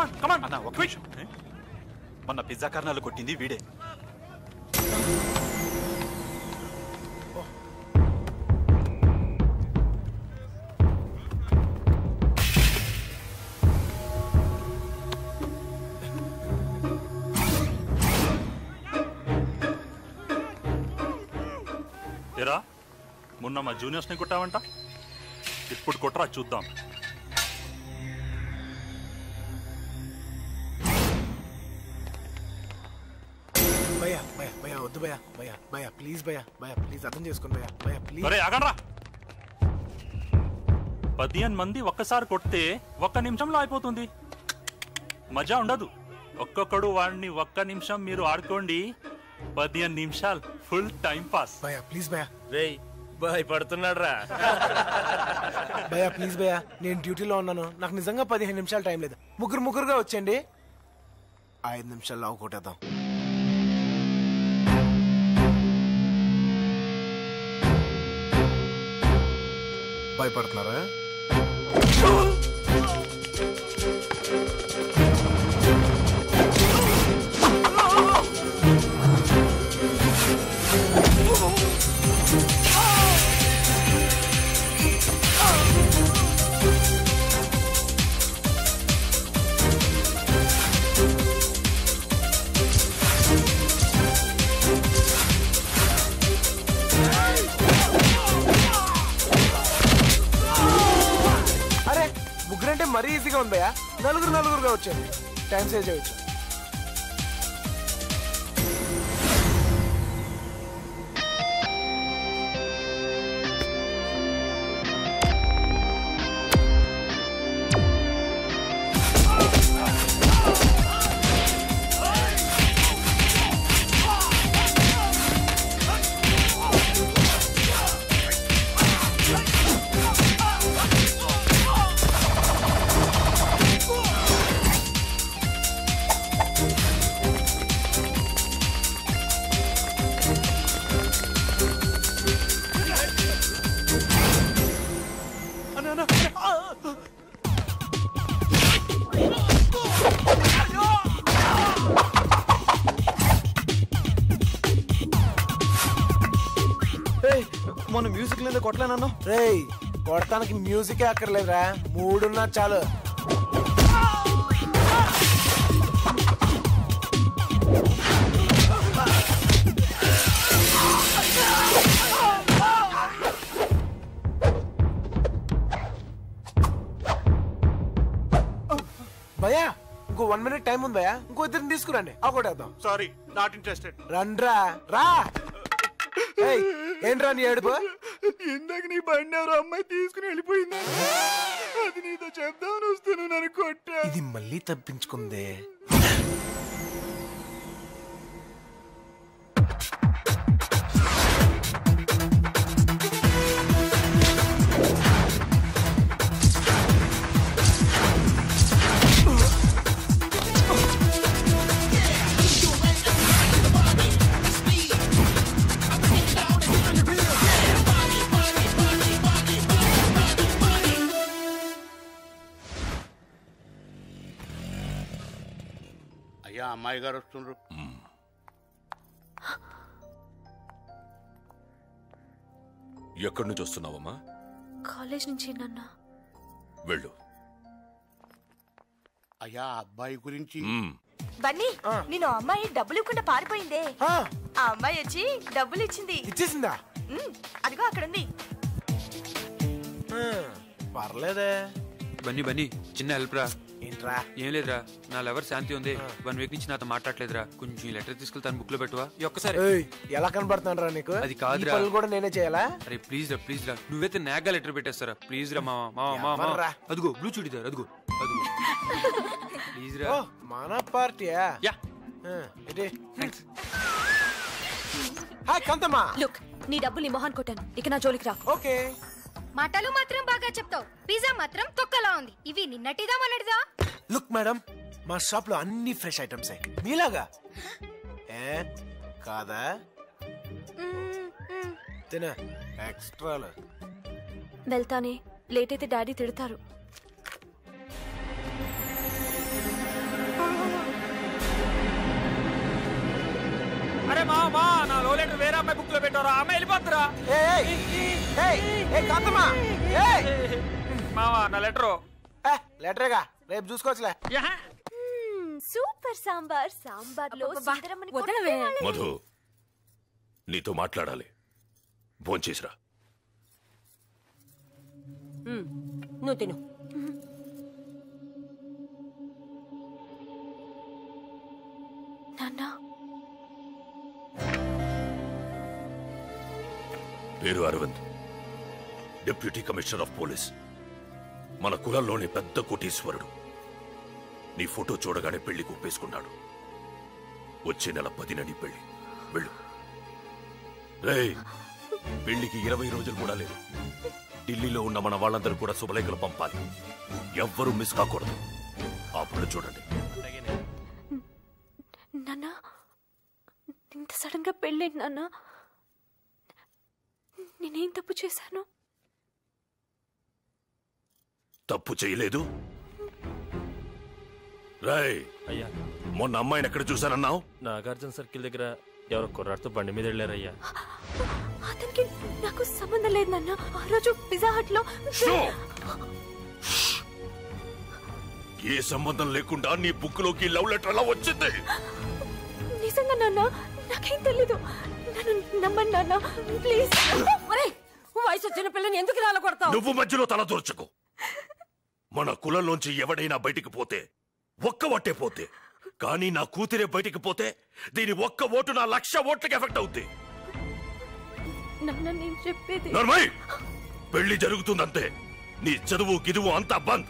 కమాన్ కమాన్ అన్న ఒక నిమిషం. మొన్న పిజ్జా కార్నర్లు కొట్టింది వీడే. ఏరా మొన్న మా జూనియర్స్ని కొట్టావంట, ఇప్పుడు కొట్టరా చూద్దాం. భయ్యా భయ్యా భయ్యా వద్దు భయ్యా భయ్యా భయ్యా ప్లీజ్ భయ్యా భయ్యా ప్లీజ్ అర్థం చేసుకోండి భయ్యా భయ్యా ప్లీజ్. అరే ఆగండ్రా. 15 మంది ఒక్కసారి కొడితే 1 నిమిషంలో అయిపోతుంది, మజా ఉండదు. ఒక్కొక్కడు వాడిని 1 నిమిషం మీరు ఆడుకోండి, 15 నిమిషాలు ఫుల్ టైం పాస్. భయ్యా ప్లీజ్ భయ్యా. రేయ్ భయపడుతున్నాడు రా. భయ్యా ప్లీజ్ భయ్యా, నేను డ్యూటీలో ఉన్నాను, నాకు నిజంగా 15 నిమిషాలు టైం లేదు. ముగ్గురుగా వచ్చేయండి, 5 నిమిషాల్లో అవకొట్టేద్దాం. భయపడుతున్నారా? ముగ్గురంటే మరీ ఈజీగా ఉంది భయ్యా, నలుగురుగా వచ్చేయండి, టైం సేవ్ చేయొచ్చు. మొన్న మ్యూజిక్ లేదా కొట్టలేనన్నా. రేయ్ కొడతానికి మ్యూజికే అక్కర్లేదురా, మూడున్నా చాలు. భయ్యా ఇంకో 1 minute టైం ఉంది భయ్యా, ఇంకో ఇద్దరిని తీసుకురండి, అవకొట్టేద్దాం. Sorry not interested. రండ్రా రా. ఏంట్రా నీ ఏడుపు? ఇందాక నీ బండి ఎవరో అమ్మాయి తీసుకుని వెళ్ళిపోయిందా, అది నీతో చెప్దామని వస్తాను, నన్ను కొట్టా. ఇది మళ్ళీ తప్పించుకుందే. అయ్యా అమ్మాయి గారు వస్తుండ్రు. ఎక్కడి నుంచి వస్తున్నావమ్మా? కాలేజ్ నుంచి నాన్న. వెళ్ళు. అయ్యా అబ్బాయి గురించి. బన్నీ నేను అమ్మాయి డబ్బులు ఇవ్వకుండా పారిపోయిందే, ఆ అమ్మాయి వచ్చి డబ్బులు ఇచ్చింది. ఇచ్చేసిందా? అదిగో అక్కడ ఉంది. పర్లేదే. బన్నీ చిన్న హెల్ప్ రా. ఏంట్రా? ఏం లేదురా, నా లవర్ శాంతి ఉంది, 1 వీక్ నుంచి నాతో మాట్లాడలేదురా, కొంచెం ఈ లెటర్ తీసుకెళ్లి తన బుక్ లో పెట్టువా ఒక్కసారి. ఎలా కనబడుతున్నాను రా నీకు? అది కాదురా, కూడా నేనే చేయాలా? అరే ప్లీజ్ రా నువ్వైతే నాగా లెటర్ పెట్టేస్తారా ప్లీజ్ రా. మామా అదిగో బ్లూ చూడిదారు, అదిగో ప్లీజ్ రా. మన పార్టీయా? Yeah hi కాంతమ్మా. లుక్ నీ డబ్బులు నీ మొహాన్ కొట్టాను, ఇక నా జోలికి రా. ఓకే. మాటలు మాత్రం బాగా చెప్తావు, పిజ్జా మాత్రం తొక్కలా ఉంది. ఇవి నిన్నటిదా మొన్నటిదా? లుక్ మేడం, మా షాప్ లో అన్ని ఫ్రెష్ ఐటమ్స్ మీలాగా. కాదా? తిన ఎక్స్ట్రాలు. వెళ్తానే, లేట్ అయితే డాడీ తిడతారు. అరే మా నా లో లెటర్ వేరే అమ్మాయి బుక్ లో పెట్టారా అమ్మాయి వెళ్ళిపోతురా మావా నా లెటరు లెటరేగా రేపు చూసుకోవచ్చులే. సూపర్ సాంబార్ సాంబార్లో మధు నీతో మాట్లాడాలి. భోంచేసిరా. నువ్వు తిను. నాన్న పేరు Arvind, deputy commissioner of police. మన కులంలోని పెద్ద కోటీశ్వరుడు. నీ ఫోటో చూడగానే పెళ్లి ఒప్పేసుకున్నాడు. వచ్చే నెల 10న నీ పెళ్లి. వెళ్ళు. రేయ్, పెళ్లికి 20 రోజులు కూడా లేదు. ఢిల్లీలో ఉన్న మన వాళ్ళందరూ కూడా శుభలేఖలు పంపాలి. ఎవ్వరూ మిస్ కాకూడదు. ఆ పనులు చూడండి. నాన్న ఇంత సడన్ గా పెళ్ళేంటి నాన్న? నేనేం తప్పు చేశాను? తప్పు చేయలేదు. రాయ్ అయ్యా, మొన్న అమ్మాయిని ఎక్కడ చూశానన్నావు? నాగార్జున సర్కిల్ దగ్గర ఎవరో కుర్రాడితో బండి మీద వెళ్ళారయ్యా. అతనికి నాకు సంబంధం లేదు నాన్న. ఆ రోజు పిజ్జా హట్ లో ఏ సంబంధం లేకుండా నీ బుక్ లోకి లవ్ లెటర్ ఎలా వచ్చింది? నిజంగా నాన్న, నాకేం తెలీదు. నన్ను నమ్మండి నాన్న, ప్లీజ్. వయసు వచ్చిన పిల్లని ఎందుకు రాల కొడతావు? నువ్వు మధ్యలో తల దూర్చకు. మన కులంలోంచి ఎవడైనా బయటికి పోతే ఒక్క ఓటే పోతే, కానీ నా కూతురే బయటికి పోతే దీని ఒక్క ఓటు నా 1,00,000 ఓట్లకి ఎఫెక్ట్ అవుద్ది. నాన్న నేను చెప్పేది. నర్మయ్, పెళ్లి జరుగుతుందంతే. నీ చదువు గిదువు అంతా బంద్.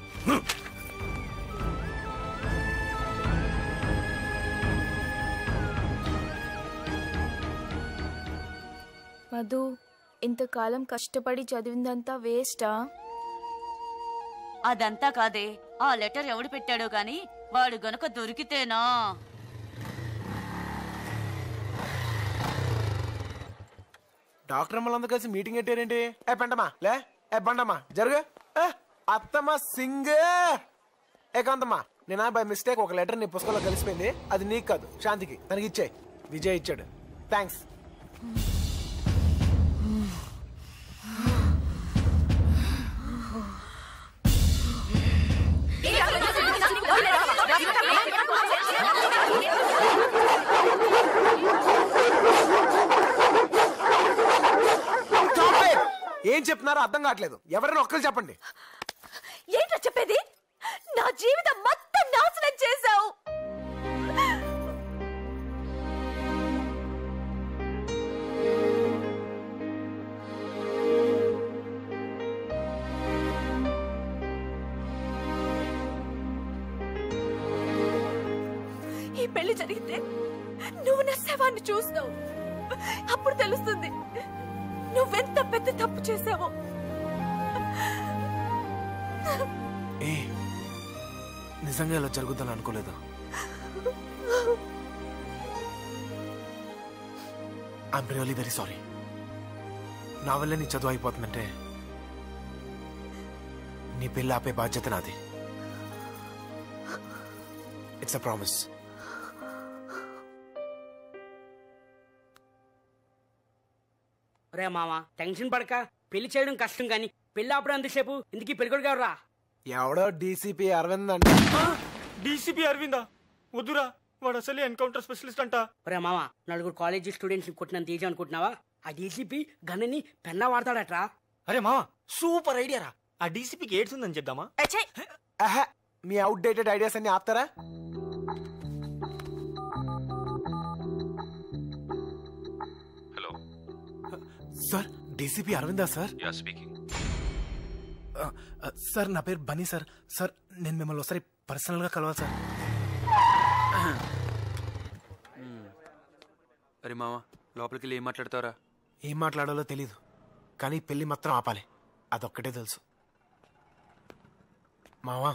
మధు, ఇంతకాలం కష్టపడి చదివిందంతా వేస్టా? అదంతా కాదే, ఆ లెటర్ ఎవడు పెట్టాడో గాని వాడు గనక దొరికితేనా. డాక్టర్ అమ్మలందరూ కలిసి మీటింగ్ పెట్టారేంటి? ఏ పెంటమ్మా లే, ఏ బండమ్మా జరుగు. అత్తమ్మ సింగ్. ఏ కాంతమ్మా, నేను బై మిస్టేక్ ఒక లెటర్ నీ పుస్తకంలో కలిసిపోయింది. అది నీకు కాదు, శాంతికి. తనకి ఇచ్చాయి. విజయ్ ఇచ్చాడు. థ్యాంక్స్. ఏం చెప్తున్నారో అర్థం కావట్లేదు. ఎవరైనా ఒక్కరు చెప్పండి. ఏంటో చెప్పేది? నా జీవితం మొత్తం నాశనం చేశావు. ఈ పెళ్లి జరిగితే నువ్వు నా శవాన్ని చూస్తావు. అప్పుడు తెలుస్తుంది నువ్వెంత పెద్ద తప్పు చేశావో. నిజంగా ఇలా జరుగుతుందని అనుకోలేదు. I'm really very sorry. నా వల్ల నీ చదువు అయిపోతుందంటే నీ పెళ్ళి ఆపే బాధ్యత నాది. It's a promise. రే మామ, టెన్షన్ పడక. పెళ్లి చేయడం కష్టం కానీ పెళ్లి ఆపడం ఎంతసేపు? ఇందుకీ పెళ్ళికొడుకు ఎవరా? ఎవడో డీసీపీ అరవింద్ అంట. డీసీపీ అరవిందా? వద్దురా, వాడు అసలు ఎన్కౌంటర్ స్పెషలిస్ట్ అంట. రే మామ, నలుగురు కాలేజీ స్టూడెంట్స్ కొట్టినంత ఈజీ అనుకుంటున్నావా? ఆ డీసీపీ గన్నని పెన్నా వాడతాడట్రా. అరే మామ, సూపర్ ఐడియా రా. ఆ డీసీపీకి ఏడ్స్ ఉందని చెప్దామా? మీ అవుట్ డేటెడ్ ఐడియాస్ అన్ని ఆపుతారా? Hello sir, DCP Aravinda sir? Yeah speaking. Sir నా పేరు బనీ సార్. సార్ నేను మిమ్మల్ని ఒకసారి పర్సనల్ గా కలవాలి సార్. అరే మామ, లోపలికి వెళ్ళి ఏం మాట్లాడతారా? ఏం మాట్లాడాలో తెలీదు, కానీ పెళ్లి మాత్రం ఆపాలి. అదొక్కటే తెలుసు. మావా,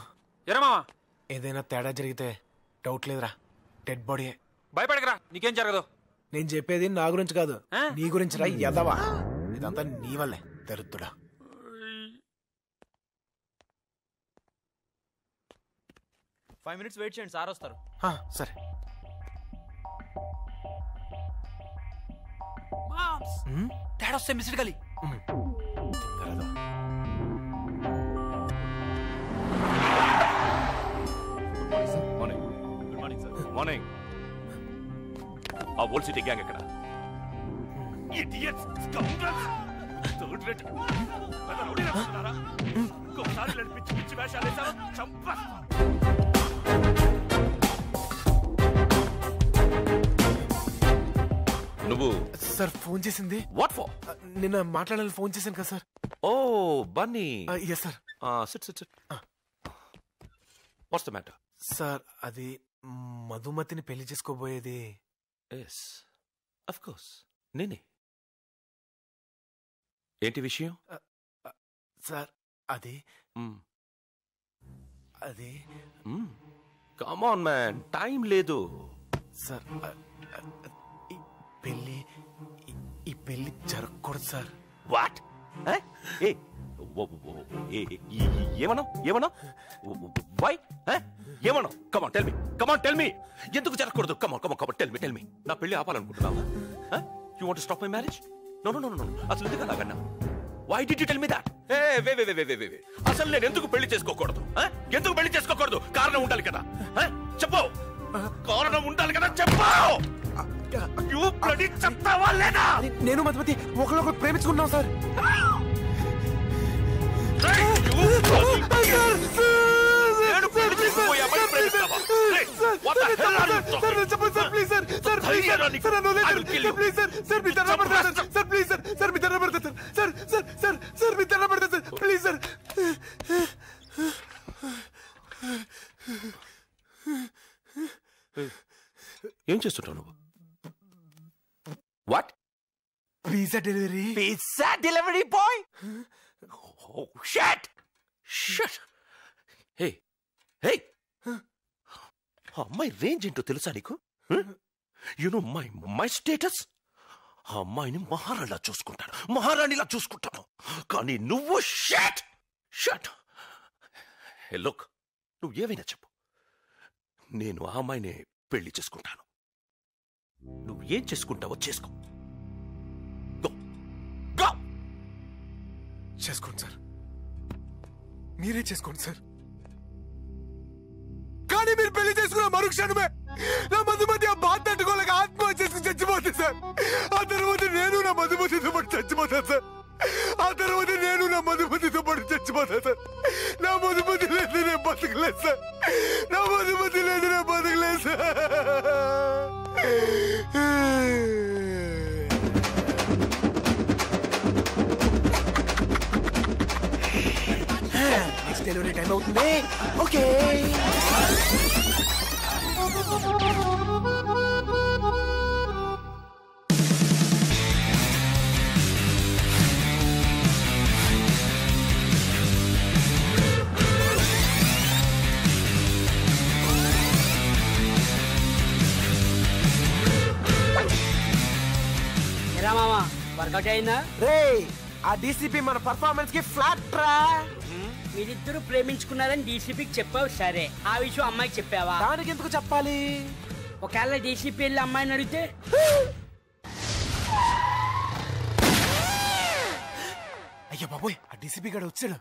ఎరా మావా, ఏదైనా తేడా జరిగితే డౌట్ లేదురా, డెడ్ బాడీ. భయపడకరా, నీకేం జరగదు. నేను చెప్పేది నా గురించి కాదు, నీ గురించి రా యదవా. ఇదంతా నీ వల్లే దరిద్రుడా. ఫైవ్ మినిట్స్ వెయిట్ చేయండి, సార్ వస్తారు. సరే. డాడ్ వస్తే మిస్డ్ గలీ. మార్నింగ్. ఆ ఓల్డ్ సిటీ గ్యాంగ్ ఎక్కడ? నువ్వు సార్ ఫోన్ చేసింది వాట్ ఫర్? నిన్న మాట్లాడాలని ఫోన్ చేశాను కదా సార్. ఓ Bunny. Yes sir. Sit. What's the matter? Sir అది మధుమతిని పెళ్లి చేసుకోబోయేది. ఎస్ ఆఫ్ కోర్స్ నేనే. ఏంటి విషయం? సార్ అది కమ్ ఆన్ మ్యాన్, టైం లేదు. సార్ ఈ పెళ్లి జరగకూడదు సార్. వాట్? ఏమన్నా వై ఏమన్నా? కమాన్ టెల్ మీ ఎందుకు జరగకూడదు? Come on tell me. నా పెళ్లి ఆపాలనుకుంటున్నావా? You want to stop my marriage? No అసలు ఎందుకు అలాగన్నా? Why did you tell me that? వే అసలు నేను ఎందుకు పెళ్లి చేసుకోకూడదు? ఎందుకు పెళ్లి చేసుకోకూడదు? కారణం ఉండాలి కదా. చెప్పు, కారణం ఉండాలి కదా, చెప్పు. చెప్తావా లేదా? నేను మధుమతి ఒకరినొకరు ప్రేమించుకున్నాం సార్. ఏం చేస్తుంటావు నువ్వు? What? Pizza delivery boy? Shut. Hey అమ్మాయి రేంజ్ ఏంటో తెలుసా నీకు? You know my status. ఆ అమ్మాయిని మహారాణిలా చూసుకుంటాను. కానీ నువ్వు షట్. హే లుక్, నువ్వు ఏమైనా చెప్పు, నేను ఆ అమ్మాయిని పెళ్లి చేసుకుంటాను. నువ్వు ఏం చేసుకుంటావో చేసుకో. చేసుకోండి సార్, మీరే చేసుకోండి సార్. కానీ మీరు పెళ్లి చేసుకున్న మరుక్షణమే నా మధుమతి ఆ బాధ తట్టుకోలేక ఆత్మహత్య చేసుకుని చచ్చిపోతుంది సార్. ఆ తర్వాత నేను నా మధుమతితో పాటు చచ్చిపోతాను సార్. నా మధుమతి లేదు నేను బతకలేదు సార్. నెక్స్ట్ డెలివరీ టైం అవుతుంది. ఓకే. వర్కౌట్ అయిందా? రే, ఆ డీసీపీ మన పర్ఫార్మెన్స్ కి ఫ్లాట్ రా. మీరిద్దరు ప్రేమించుకున్నారని డీసీపీకి చెప్పావు, సరే. ఆ విషయం అమ్మాయికి చెప్పావా? దానికి ఎందుకు చెప్పాలి? ఒకవేళ డీసీపీ వెళ్ళి అమ్మాయిని అడిగితే? అయ్యో బాబోయ్, ఆ డీసీపీ గడు వచ్చాడు.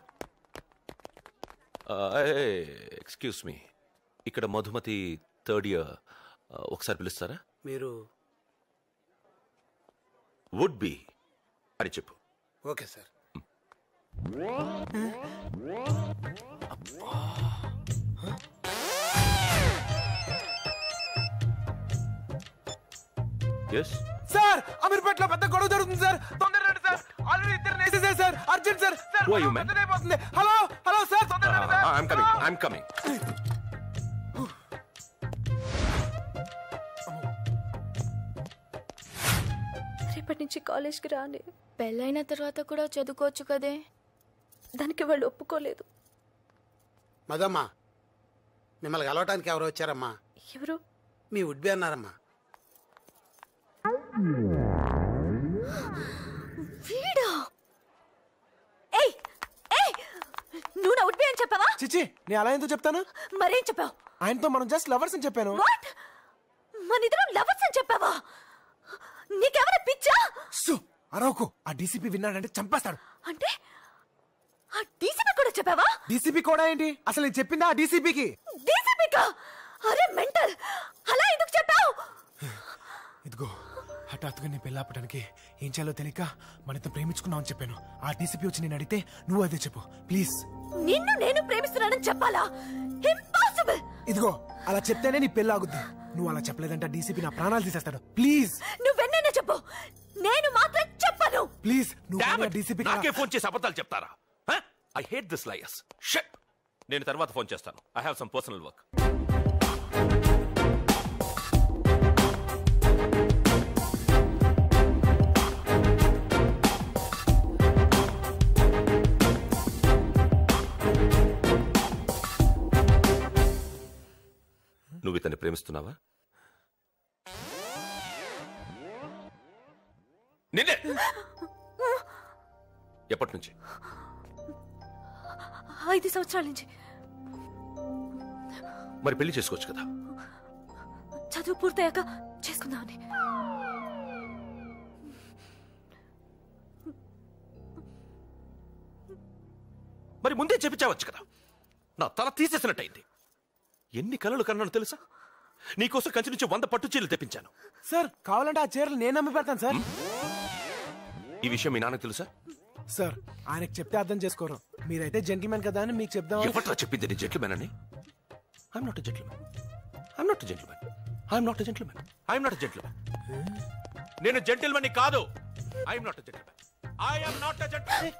ఎక్స్క్యూజ్ మీ, ఇక్కడ మధుమతి థర్డ్ ఇయర్, ఒకసారి పిలుస్తారా? మీరు వుడ్ బి అని చెప్పు. Okay sir. సార్, అమీర్పేటలో పెద్ద గొడవ జరుగుతుంది సార్. తొందరగా రండి సార్. ఆల్రెడీ ఇద్దరు వేసేసారు సార్. Urgent sir. పెద్దదైపోతుంది. హలో సార్, తొందరగా రండి సార్. I'm coming. రేపటి నుంచి కాలేజ్కి రాని. పెళ్ళైన తర్వాత కూడా చదువుకోవచ్చు కదే. దానికి వాళ్ళు ఒప్పుకోలేదు. మదమ్మా, మిమ్మల్ని కలవటానికి ఎవరు వచ్చారమ్మా? ఎవరు? మీ వుడ్బి అన్నారమ్మా. వీడా? ఏయ్ ఏయ్, నువ్వు నా వుడ్బి అని చెప్పావా? చిచి, నేను అలా ఎందుకు చెప్తాను? మరేం చెప్పావు? ఆయనతో మనం జస్ట్ లవర్స్ అని చెప్పాను. వాట్? మనిద్దరం లవర్స్ అని చెప్పావా? నీకెవరు పిచ్చా? అరవకు. ఆ డీసీపీ విన్నాడంటే చంపేస్తాడు. అంటే ఆ డీసీపీ కూడా చెప్పావా? డీసీపీ కూడా ఏంటి? అసలు నేను చెప్పిందా ఆ డీసీపీకి? డీసీపీకా? అరే మెంటల్, అలా ఎందుకు చెప్పావు? ఇదిగో హఠాత్తుగా నీ పెళ్ళాపడానికి ఏం చేయాలో తెలియక మనతో ప్రేమించుకున్నావు అని చెప్పాను. ఆ డీసీపీ వచ్చి నేను అడిగితే నువ్వు అదే చెప్పు ప్లీజ్. నిన్ను నేను ప్రేమిస్తున్నానని చెప్పాలా? ఇంపాసిబుల్. ఇదిగో అలా చెప్తేనే నీ పెళ్ళి ఆగుద్ది. నువ్వు అలా చెప్పలేదంటే డీసీపీ నా ప్రాణాలు తీసేస్తాడు. ప్లీజ్ నువ్వెన్నైనా చెప్పు, నేను మాత్రం చెప్పను. ప్లీజ్ నువ్వు డీసీపీ నాకే ఫోన్ చేసి అబద్ధాలు చెప్తారా? I hate this liars. Shut. నేను తర్వాత ఫోన్ చేస్తాను. I have some personal work. నువ్వు ఇతన్ని ప్రేమిస్తున్నావా? నిన్నే. ఎప్పటి నుంచి? 5 సంవత్సరాల నుంచి. మరి పెళ్లి చేసుకోవచ్చు కదా? చదువు పూర్తయ్యాక చేసుకుందామని. మరి ముందే చెప్పించవచ్చు కదా. నా తల తీసేసినట్టయింది. ఎన్ని కలలు కన్నాను తెలుసా? నీకోసం కంచి నుంచి 100 పట్టు చీరలు తెప్పించాను. సార్ కావాలంటే ఆ చీరలు నేను అమ్మి పెడతాను సార్. ఈ విషయం మీ నాన్నకు తెలుసా? సార్ ఆయనకు చెప్తే అర్థం చేసుకోరు. మీరైతే జెంటిల్మెన్ కదా అని మీకు చెప్దాం. ఎవట్రా చెప్పింది నీ జెంటిల్మెన్ అని? I'm not a gentlemen. I'm not a gentlemen. I'm not a gentlemen. I'm not a gentlemen. నేను జెంటిల్మెన్ కాదు. I'm not a gentlemen. I'm not a gentlemen.